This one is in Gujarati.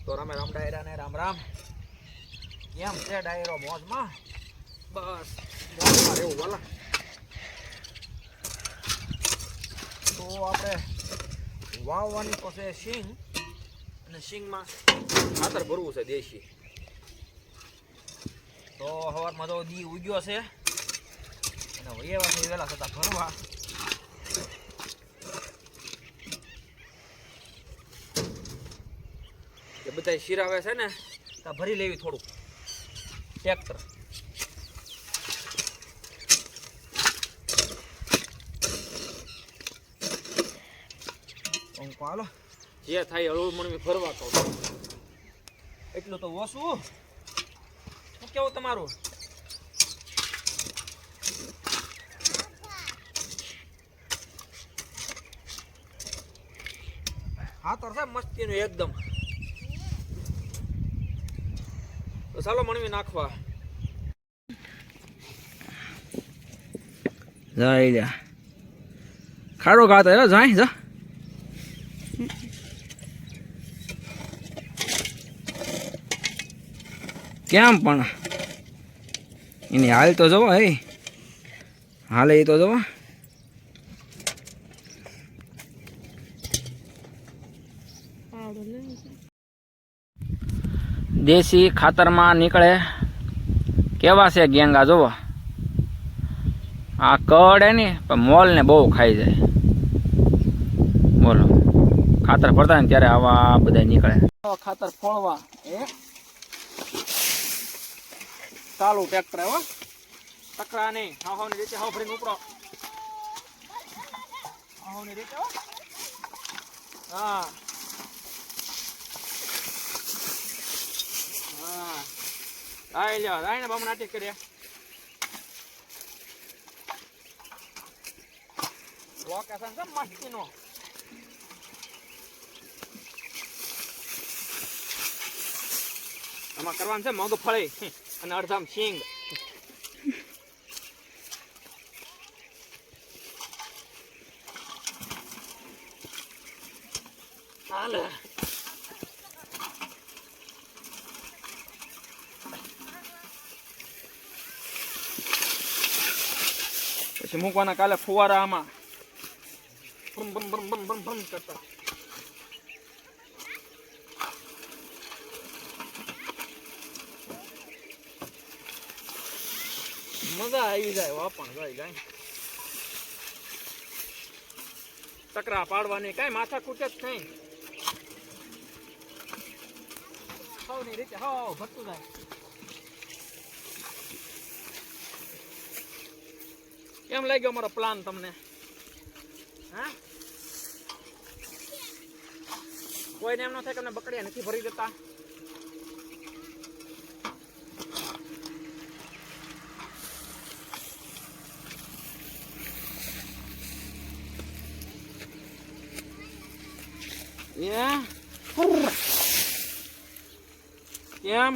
તો રામે રામ ડાયરા ને રામ રામ. કેમ છે ડાયરો? મોજમાં? બસ મોજમાં રહેવું વાલા. તો આપણે વાવવાની પાસે સિંગ, અને સિંગમાં ખાતર ભરવું છે દેશી. તો સવારમાં તો દી ઉગ્યો છે અને વયેવા છે વહેલા થતા ભરવા. એ બધા શિરાવે છે ને ત્યાં ભરી લેવી થોડુંક ટ્રેક્ટર. હાલો જે થાય હળવું મણવી ફરવા તો એટલું તો ઓછું. શું કેવું તમારું? હા તો સાહેબ મસ્તીનું એકદમ. તો ચાલો મણવી નાખવા. જાય ખાડો ખાતા જાય જા. કેમ પણ એની હાલ તો જવો. હે હાલે એ તો જવો. દેશી ખાતરમાં નીકળે કેવા છે ગેંગા જોવો. આ કડ હે ને પણ મોલ ને બહુ ખાઈ જાય. બોલો ખાતર ભરતા ને ત્યારે આવા બધા નીકળે. ખાતર ફોડવા ચાલુ ટ્રેક્ટર હો. ટકરા નહીં. હાવ ની રીતે હાવ ફરીને ઉપડો. હાવ ની રીતે હો. હા હા આઈ લ્યો આઈને બામ નાટક કર્યા. લોકેશન છે મસ્તીનો. આમાં કરવાનું છે મગફળી અને અડધામ સિંગ. હાલે પછી મૂકવાના કાલે ફુવારા આમાં બમ બમ બમ બમ બમ બમ કરતા. મજા આવી જાય. વાપણ જાય જાય. ટકરા પાડવાની કઈ માથા કૂટે જ નહીં. સૌની રીતે હાવ ભરતું જાય. કેમ લાગ્યો મારો પ્લાન તમને? હા કોઈને એમ ન થાય કે અમને બકડિયા નથી ભરી દેતા. કેમ